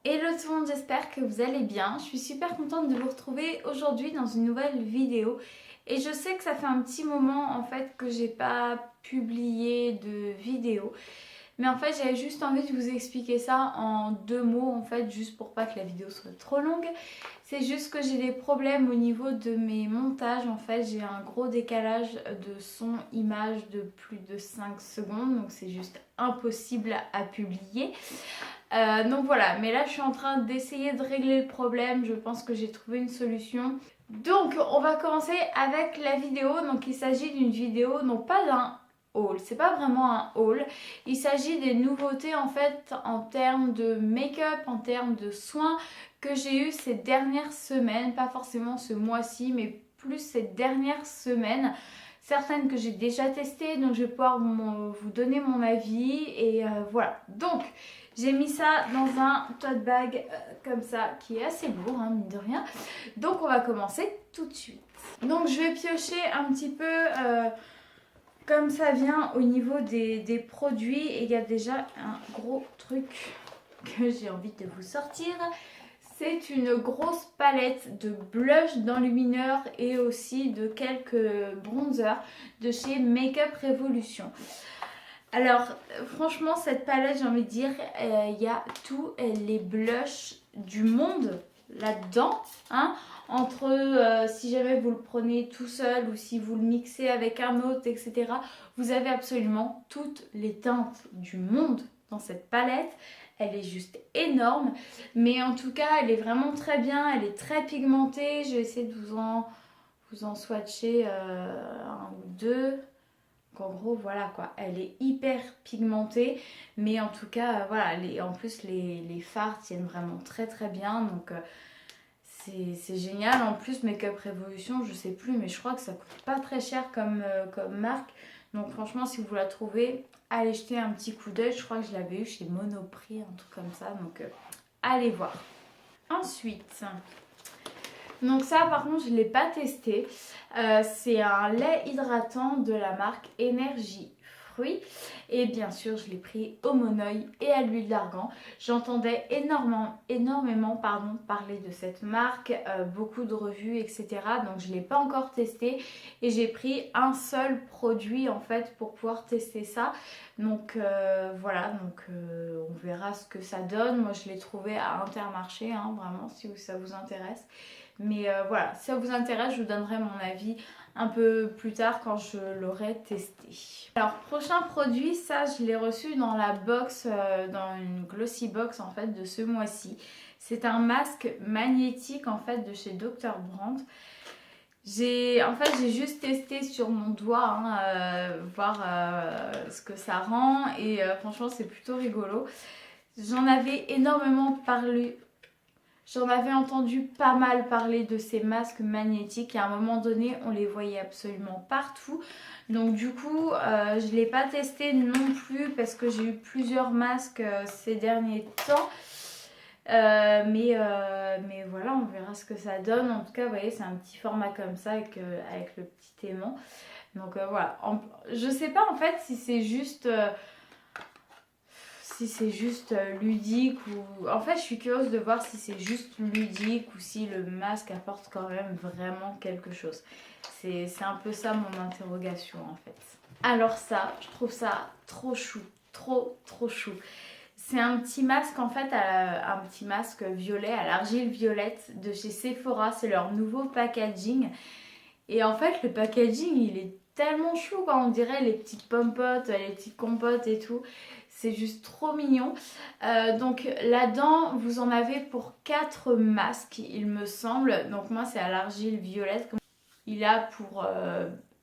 Hello tout le monde, j'espère que vous allez bien. Je suis super contente de vous retrouver aujourd'hui dans une nouvelle vidéo. Et je sais que ça fait un petit moment en fait que j'ai pas publié de vidéo. Mais en fait j'avais juste envie de vous expliquer ça en deux mots en fait, juste pour pas que la vidéo soit trop longue. C'est juste que j'ai des problèmes au niveau de mes montages. En fait j'ai un gros décalage de son image de plus de 5 secondes. Donc c'est juste impossible à publier. Donc voilà, mais là je suis en train d'essayer de régler le problème, je pense que j'ai trouvé une solution. Donc on va commencer avec la vidéo, donc il s'agit d'une vidéo, non pas d'un haul, c'est pas vraiment un haul, il s'agit des nouveautés en fait en termes de make-up, en termes de soins que j'ai eu ces dernières semaines, pas forcément ce mois-ci, mais plus ces dernières semaines. Certaines que j'ai déjà testées, donc je vais pouvoir vous donner mon avis et voilà. Donc j'ai mis ça dans un tote bag comme ça qui est assez lourd, hein, mine de rien. Donc on va commencer tout de suite. Donc je vais piocher un petit peu comme ça vient au niveau des produits. Et il y a déjà un gros truc que j'ai envie de vous sortir. C'est une grosse palette de blush d'enlumineur et aussi de quelques bronzers de chez Makeup Revolution. Alors, franchement, cette palette, j'ai envie de dire, il y a tous les blushs du monde là-dedans. Hein, entre si jamais vous le prenez tout seul ou si vous le mixez avec un autre, etc. Vous avez absolument toutes les teintes du monde dans cette palette. Elle est juste énorme. Mais en tout cas, elle est vraiment très bien. Elle est très pigmentée. Je vais essayer de vous en swatcher un ou deux. Donc en gros, voilà quoi, elle est hyper pigmentée, mais en tout cas, voilà, en plus les fards tiennent vraiment très très bien, donc c'est génial. En plus, Makeup Revolution, je sais plus, mais je crois que ça coûte pas très cher comme marque. Donc franchement, si vous la trouvez, allez jeter un petit coup d'œil. Je crois que je l'avais eu chez Monoprix, un truc comme ça, donc allez voir. Ensuite, donc ça par contre je ne l'ai pas testé. C'est un lait hydratant de la marque Énergie Fruits. Et bien sûr je l'ai pris au monoeil et à l'huile d'argan. J'entendais énormément parler de cette marque, beaucoup de revues, etc. Donc je ne l'ai pas encore testé. Et j'ai pris un seul produit en fait pour pouvoir tester ça. Donc voilà, on verra ce que ça donne. Moi je l'ai trouvé à Intermarché, hein, vraiment si ça vous intéresse. Mais voilà, si ça vous intéresse, je vous donnerai mon avis un peu plus tard quand je l'aurai testé. Alors, prochain produit, ça je l'ai reçu dans la box, dans une glossy box en fait de ce mois-ci. C'est un masque magnétique en fait de chez Dr. Brandt. J'ai juste testé sur mon doigt, hein, voir ce que ça rend et franchement c'est plutôt rigolo. J'en avais énormément parlé. J'en avais entendu pas mal parler de ces masques magnétiques et à un moment donné on les voyait absolument partout. Donc du coup je ne l'ai pas testé non plus parce que j'ai eu plusieurs masques ces derniers temps. Mais voilà, on verra ce que ça donne. En tout cas, vous voyez, c'est un petit format comme ça avec le petit aimant. Donc voilà, je sais pas en fait si c'est juste ludique ou... En fait, je suis curieuse de voir si c'est juste ludique ou si le masque apporte quand même vraiment quelque chose. C'est un peu ça mon interrogation en fait. Alors ça, je trouve ça trop chou, trop chou. C'est un petit masque en fait, un petit masque violet à l'argile violette de chez Sephora. C'est leur nouveau packaging. Et en fait, le packaging, il est tellement chou, quoi. On dirait les petites pompotes, les petites compotes et tout. C'est juste trop mignon. Donc là-dedans, vous en avez pour 4 masques, il me semble. Donc moi, c'est à l'argile violette. Il a pour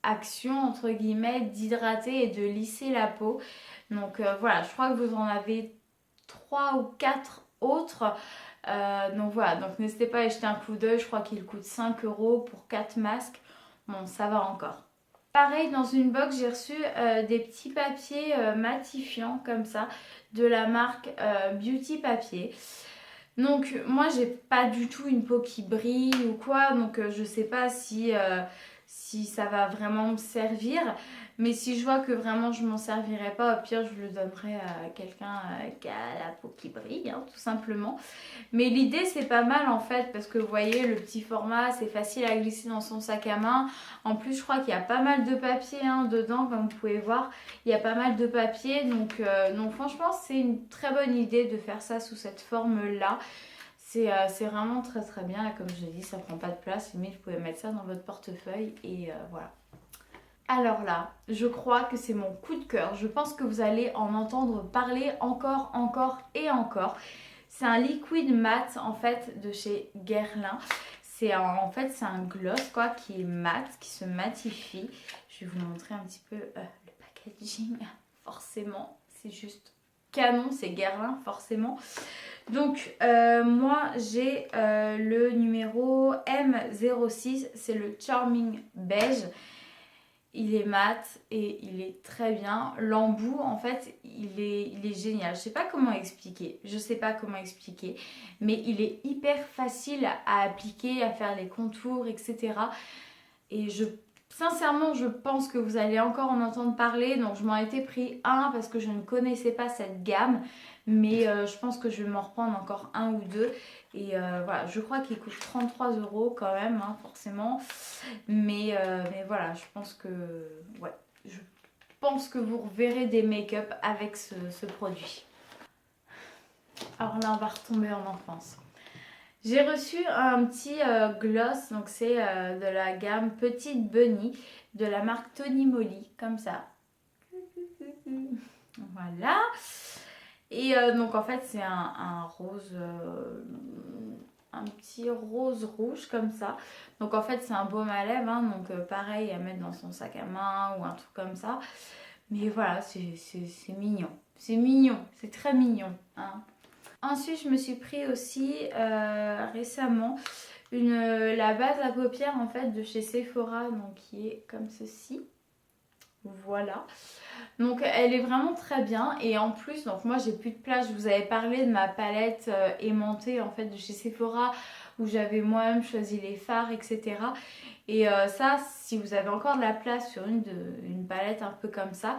action, entre guillemets, d'hydrater et de lisser la peau. Donc voilà, je crois que vous en avez 3 ou 4 autres. Donc voilà, donc n'hésitez pas à y jeter un coup d'œil. Je crois qu'il coûte 5 € pour 4 masques. Bon, ça va encore. Pareil, dans une box, j'ai reçu des petits papiers matifiants comme ça de la marque Beauty Papier. Donc moi, j'ai pas du tout une peau qui brille ou quoi, donc je sais pas si si ça va vraiment me servir. Mais si je vois que vraiment je m'en servirai pas, au pire je le donnerai à quelqu'un qui a la peau qui brille, hein, tout simplement. Mais l'idée c'est pas mal en fait, parce que vous voyez le petit format, c'est facile à glisser dans son sac à main. En plus je crois qu'il y a pas mal de papier hein, dedans, comme vous pouvez voir. Il y a pas mal de papier, donc franchement c'est une très bonne idée de faire ça sous cette forme là. C'est vraiment très très bien, et comme je l'ai dit, ça prend pas de place, mais vous pouvez mettre ça dans votre portefeuille et voilà. Alors là, je crois que c'est mon coup de cœur. Je pense que vous allez en entendre parler encore, encore et encore. C'est un liquide mat en fait de chez Guerlain. En fait c'est un gloss quoi qui est mat, qui se matifie. Je vais vous montrer un petit peu le packaging. Forcément, c'est juste canon, c'est Guerlain forcément. Donc moi j'ai le numéro M06, c'est le Charming Beige. Il est mat et il est très bien. L'embout en fait il est génial. Je sais pas comment expliquer. Mais il est hyper facile à appliquer, à faire les contours, etc. Et sincèrement, je pense que vous allez encore en entendre parler. Donc je m'en étais pris un parce que je ne connaissais pas cette gamme. Mais je pense que je vais m'en reprendre encore un ou deux. Et voilà, je crois qu'il coûte 33 € quand même, hein, forcément. Mais voilà, je pense que vous reverrez des make-up avec ce produit. Alors là, on va retomber en enfance. J'ai reçu un petit gloss, donc c'est de la gamme Petite Bunny de la marque Tony Moly, comme ça. Voilà. Et donc en fait c'est un rose, un petit rose rouge comme ça. Donc en fait c'est un baume à lèvres, hein, donc pareil à mettre dans son sac à main ou un truc comme ça. Mais voilà, c'est mignon. C'est mignon, c'est très mignon. Hein. Ensuite je me suis pris aussi récemment la base à paupières en fait de chez Sephora, donc qui est comme ceci. Voilà. Donc elle est vraiment très bien, et en plus donc moi j'ai plus de place. Je vous avais parlé de ma palette aimantée en fait de chez Sephora où j'avais moi-même choisi les fards, etc. Et ça, si vous avez encore de la place sur une palette un peu comme ça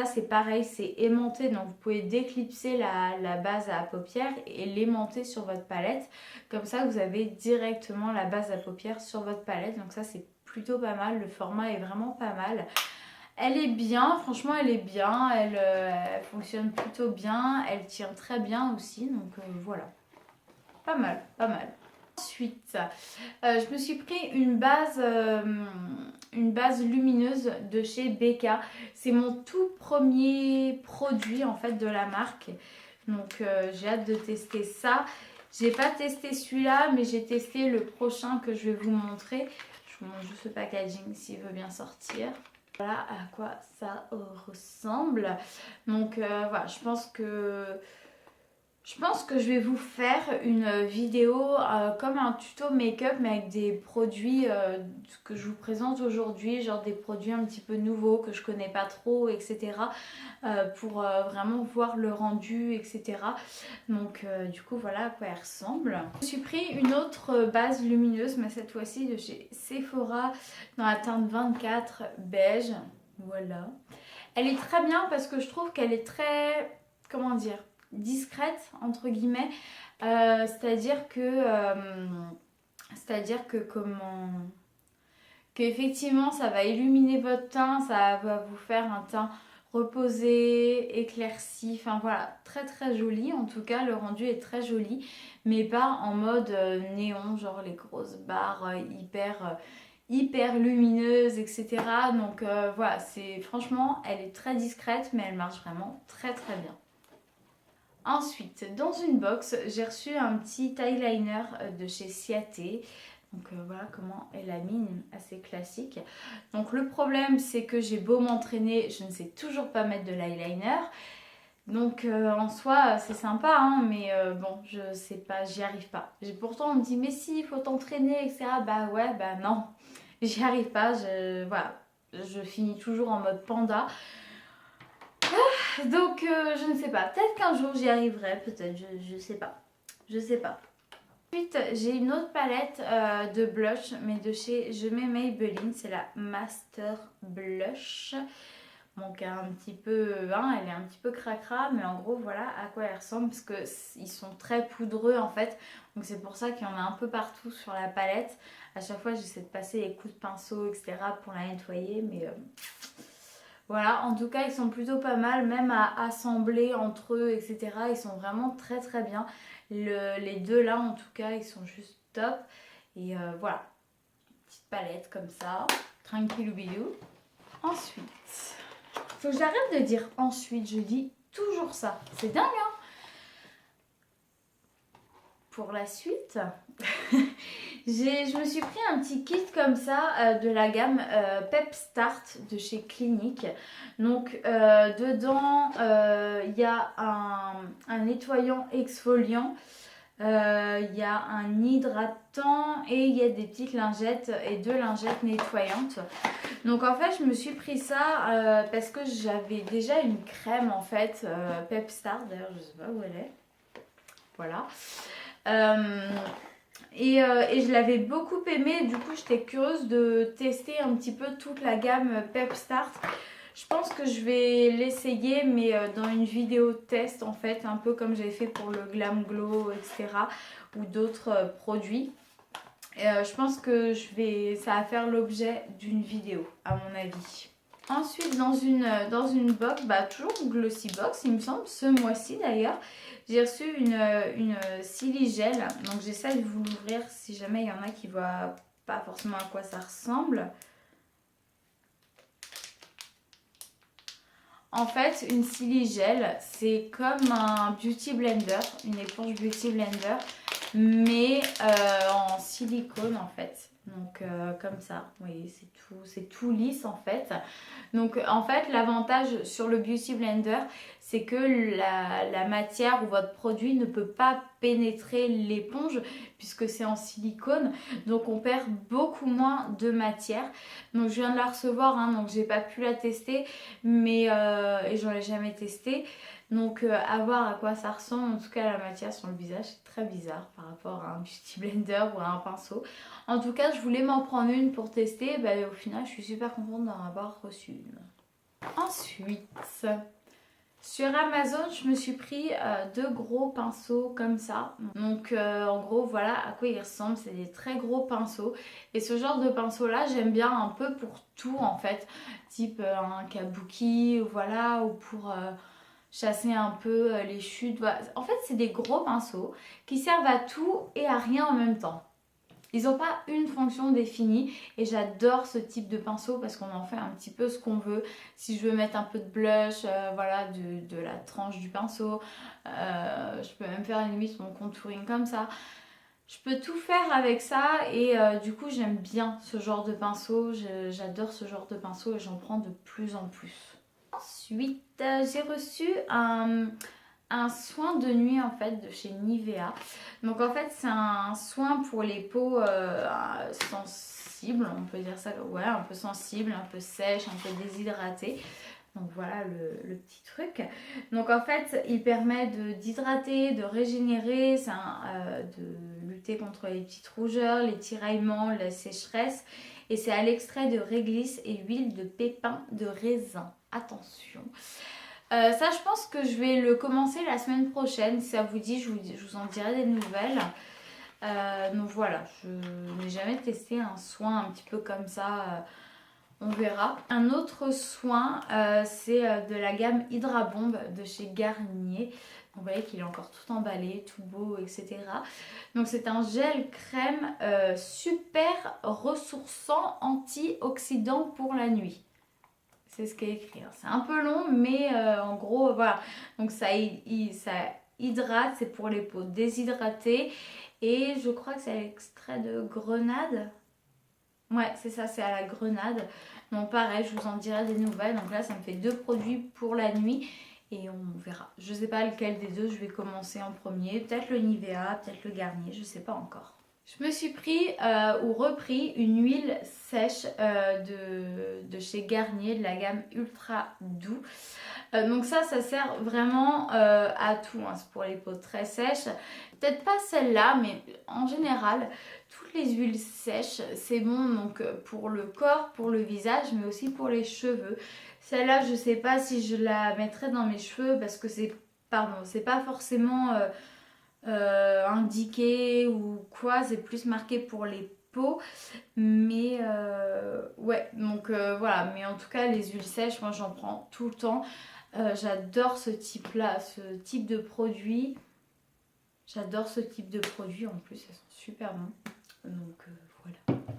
c'est pareil, c'est aimanté, donc vous pouvez déclipser la base à paupières et l'aimanter sur votre palette. Comme ça vous avez directement la base à paupières sur votre palette, donc ça c'est plutôt pas mal. Le format est vraiment pas mal. Elle est bien, franchement elle est bien, elle fonctionne plutôt bien, elle tient très bien aussi, donc voilà. Pas mal, pas mal. Ensuite, je me suis pris une base lumineuse de chez Becca. C'est mon tout premier produit en fait de la marque. Donc j'ai hâte de tester ça. J'ai pas testé celui-là, mais j'ai testé le prochain que je vais vous montrer. Je vous montre juste le packaging s'il veut bien sortir. Voilà à quoi ça ressemble. Donc voilà, je pense que je vais vous faire une vidéo comme un tuto make-up, mais avec des produits que je vous présente aujourd'hui, genre des produits un petit peu nouveaux que je connais pas trop, etc. Pour vraiment voir le rendu, etc. Donc du coup voilà à quoi elle ressemble. Je me suis pris une autre base lumineuse, mais cette fois-ci de chez Sephora dans la teinte 24 beige. Voilà. Elle est très bien parce que je trouve qu'elle est très, comment dire, discrète entre guillemets, c'est-à-dire que qu'effectivement ça va illuminer votre teint, ça va vous faire un teint reposé, éclairci, enfin voilà, très très joli. En tout cas le rendu est très joli, mais pas en mode néon, genre les grosses barres hyper lumineuses, etc. Donc voilà, franchement elle est très discrète, mais elle marche vraiment très très bien. Ensuite, dans une box, j'ai reçu un petit eyeliner de chez Ciaté. Donc voilà comment est la mine, assez classique. Donc le problème, c'est que j'ai beau m'entraîner, je ne sais toujours pas mettre de l'eyeliner. Donc en soi, c'est sympa, hein, mais bon, je sais pas, j'y arrive pas. Pourtant, on me dit, mais si, il faut t'entraîner, etc. Bah ouais, bah non, j'y arrive pas. Voilà, je finis toujours en mode panda. Donc je ne sais pas, peut-être qu'un jour j'y arriverai, peut-être, je sais pas. Je sais pas. Ensuite, j'ai une autre palette de blush, mais de chez Je mets Maybelline, c'est la Master Blush. Donc un petit peu, hein, elle est un petit peu cracra, mais en gros voilà à quoi elle ressemble parce que ils sont très poudreux en fait. Donc c'est pour ça qu'il y en a un peu partout sur la palette. À chaque fois j'essaie de passer les coups de pinceau etc pour la nettoyer, mais voilà. En tout cas ils sont plutôt pas mal, même à assembler entre eux etc. Ils sont vraiment très très bien. Les deux là en tout cas ils sont juste top. Et voilà, petite palette comme ça, tranquillou bilou. Ensuite, faut que j'arrête de dire ensuite, je dis toujours ça. C'est dingue, hein? Pour la suite, je me suis pris un petit kit comme ça de la gamme Pep Start de chez Clinique. Donc dedans, il y a un nettoyant exfoliant. Il y a un hydratant et il y a des petites lingettes et 2 lingettes nettoyantes. Donc en fait je me suis pris ça parce que j'avais déjà une crème en fait Pep Start, d'ailleurs je sais pas où elle est. Voilà. Et je l'avais beaucoup aimé, du coup j'étais curieuse de tester un petit peu toute la gamme Pep Start. Je pense que je vais l'essayer mais dans une vidéo test en fait, un peu comme j'avais fait pour le Glam Glow etc. ou d'autres produits. Je pense que ça va faire l'objet d'une vidéo à mon avis. Ensuite dans une box, toujours une glossy box il me semble, ce mois-ci d'ailleurs, j'ai reçu une Siligel. Donc j'essaie de vous l'ouvrir si jamais il y en a qui ne voient pas forcément à quoi ça ressemble. En fait, une Siligel, c'est comme un beauty blender, une éponge beauty blender, mais en silicone en fait. Donc comme ça, vous voyez, c'est tout lisse en fait. Donc en fait, l'avantage sur le beauty blender, c'est que la matière ou votre produit ne peut pas pénétrer l'éponge puisque c'est en silicone. Donc on perd beaucoup moins de matière. Donc je viens de la recevoir, hein, donc j'ai pas pu la tester, mais et j'en ai jamais testé. Donc à voir à quoi ça ressemble. En tout cas la matière sur le visage c'est très bizarre par rapport à un beauty blender ou à un pinceau. En tout cas je voulais m'en prendre une pour tester. Au final je suis super contente d'en avoir reçu une. Ensuite sur Amazon je me suis pris 2 gros pinceaux comme ça. Donc en gros voilà à quoi ils ressemblent. C'est des très gros pinceaux. Et ce genre de pinceau là j'aime bien un peu pour tout en fait. Type un kabuki voilà, ou pour... chasser un peu les chutes. Voilà. En fait, c'est des gros pinceaux qui servent à tout et à rien en même temps. Ils n'ont pas une fonction définie et j'adore ce type de pinceau parce qu'on en fait un petit peu ce qu'on veut. Si je veux mettre un peu de blush, voilà, de la tranche du pinceau, je peux même faire limite mon contouring comme ça. Je peux tout faire avec ça et du coup j'aime bien ce genre de pinceau. J'adore ce genre de pinceau et j'en prends de plus en plus. Ensuite, j'ai reçu un soin de nuit en fait de chez Nivea. Donc en fait c'est un soin pour les peaux sensibles, on peut dire ça, ouais, un peu sensibles, un peu sèches, un peu déshydratées. Donc voilà le petit truc. Donc en fait il permet d'hydrater, de régénérer, de lutter contre les petites rougeurs, les tiraillements, la sécheresse. Et c'est à l'extrait de réglisse et huile de pépins de raisin. Attention. Ça je pense que je vais le commencer la semaine prochaine. Si ça vous dit, je vous en dirai des nouvelles. Donc voilà, je n'ai jamais testé un soin un petit peu comme ça. On verra. Un autre soin, c'est de la gamme Hydra Bomb de chez Garnier. Vous voyez qu'il est encore tout emballé, tout beau, etc. Donc c'est un gel crème super ressourçant antioxydant pour la nuit. C'est ce qui est écrit. C'est un peu long, mais en gros, voilà. Donc ça hydrate, c'est pour les peaux déshydratées. Et je crois que c'est à l'extrait de grenade. Ouais, c'est ça, c'est à la grenade. Donc pareil, je vous en dirai des nouvelles. Donc là, ça me fait 2 produits pour la nuit. Et on verra. Je sais pas lequel des deux je vais commencer en premier. Peut-être le Nivea, peut-être le Garnier, je sais pas encore. Je me suis pris ou repris une huile sèche de chez Garnier, de la gamme Ultra Doux. Donc ça sert vraiment à tout, hein. C'est pour les peaux très sèches. Peut-être pas celle-là, mais en général, toutes les huiles sèches, c'est bon donc pour le corps, pour le visage, mais aussi pour les cheveux. Celle-là, je sais pas si je la mettrai dans mes cheveux parce que c'est pas forcément indiqué ou quoi, c'est plus marqué pour les peaux. Mais ouais, donc voilà. Mais en tout cas, les huiles sèches, moi j'en prends tout le temps. J'adore ce type de produit. J'adore ce type de produit. En plus, elles sont super bons. Donc voilà.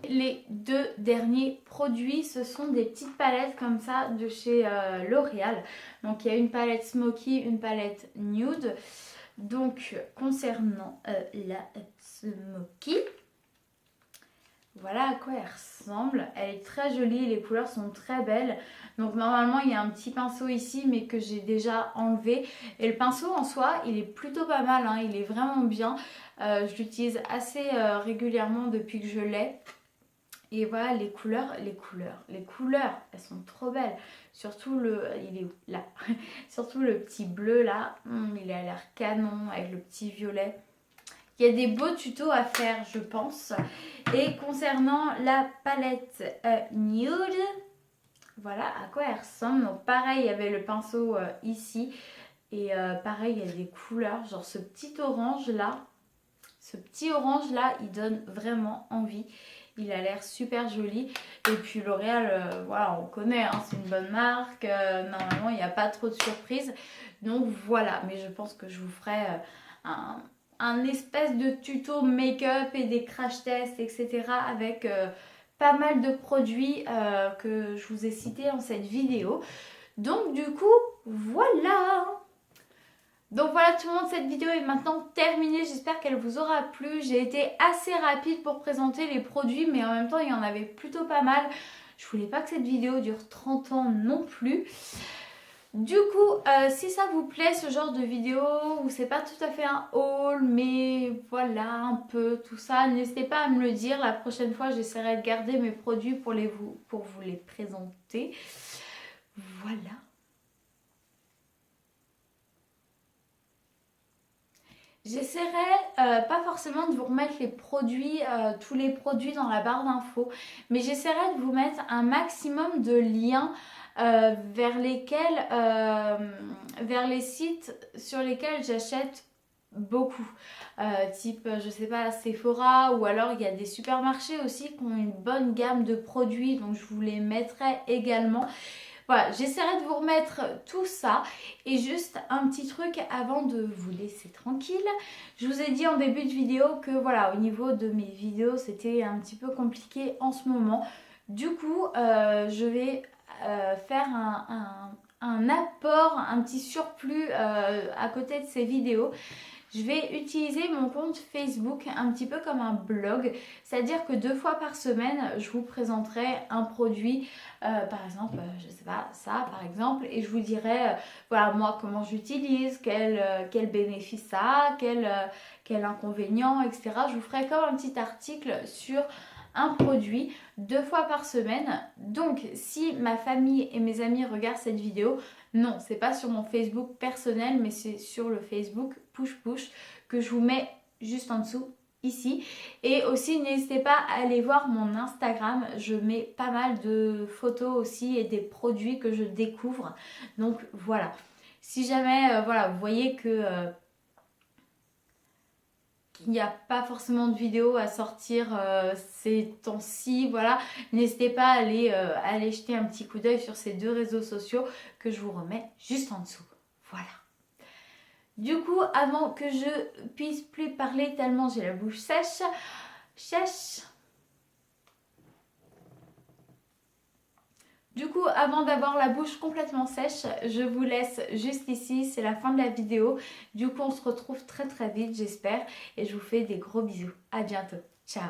Les deux derniers produits, ce sont des petites palettes comme ça de chez L'Oréal. Donc il y a une palette Smoky, une palette Nude. Donc concernant la Smoky, voilà à quoi elle ressemble. Elle est très jolie, les couleurs sont très belles. Donc normalement il y a un petit pinceau ici mais que j'ai déjà enlevé. Et le pinceau en soi il est plutôt pas mal, hein, il est vraiment bien. Je l'utilise assez régulièrement depuis que je l'ai. Et voilà les couleurs, elles sont trop belles. Surtout il est où là. Surtout le petit bleu là, il a l'air canon avec le petit violet. Il y a des beaux tutos à faire je pense. Et concernant la palette Nude, voilà à quoi elle ressemble. Donc pareil, il y avait le pinceau ici. Et pareil, il y a des couleurs, genre ce petit orange là. Ce petit orange là, il donne vraiment envie. Il a l'air super joli. Et puis L'Oréal, voilà, on connaît, hein, c'est une bonne marque. Normalement, il n'y a pas trop de surprises. Donc voilà, mais je pense que je vous ferai un espèce de tuto make-up et des crash tests, etc. avec pas mal de produits que je vous ai cités dans cette vidéo. Donc du coup, voilà. Donc voilà tout le monde, cette vidéo est maintenant terminée, j'espère qu'elle vous aura plu. J'ai été assez rapide pour présenter les produits mais en même temps il y en avait plutôt pas mal. Je voulais pas que cette vidéo dure 30 ans non plus. Du coup, si ça vous plaît ce genre de vidéo où c'est pas tout à fait un haul mais voilà un peu tout ça, n'hésitez pas à me le dire. La prochaine fois j'essaierai de garder mes produits pour vous les présenter. Voilà. J'essaierai pas forcément de vous remettre les produits, tous les produits dans la barre d'infos, mais j'essaierai de vous mettre un maximum de liens vers les sites sur lesquels j'achète beaucoup. Type, je sais pas, Sephora, ou alors il y a des supermarchés aussi qui ont une bonne gamme de produits, donc je vous les mettrai également. Voilà, j'essaierai de vous remettre tout ça. Et juste un petit truc avant de vous laisser tranquille. Je vous ai dit en début de vidéo que voilà, au niveau de mes vidéos, c'était un petit peu compliqué en ce moment. Du coup, je vais faire un apport, un petit surplus à côté de ces vidéos. Je vais utiliser mon compte Facebook un petit peu comme un blog, c'est-à-dire que 2 fois par semaine, je vous présenterai un produit, par exemple, je sais pas, ça par exemple, et je vous dirai, voilà, moi comment j'utilise, quel bénéfice ça a, quel inconvénient, etc. Je vous ferai comme un petit article sur un produit 2 fois par semaine. Donc si ma famille et mes amis regardent cette vidéo, non, c'est pas sur mon Facebook personnel, mais c'est sur le Facebook Push Push que je vous mets juste en dessous ici. Et aussi n'hésitez pas à aller voir mon Instagram, je mets pas mal de photos aussi et des produits que je découvre. Donc voilà, si jamais voilà, vous voyez que qu'il n'y a pas forcément de vidéos à sortir ces temps-ci, voilà, n'hésitez pas à aller jeter un petit coup d'œil sur ces 2 réseaux sociaux que je vous remets juste en dessous. Voilà. Du coup, avant que je puisse plus parler tellement j'ai la bouche sèche, du coup, avant d'avoir la bouche complètement sèche, je vous laisse juste ici, c'est la fin de la vidéo. Du coup, on se retrouve très très vite, j'espère. Et je vous fais des gros bisous. À bientôt. Ciao.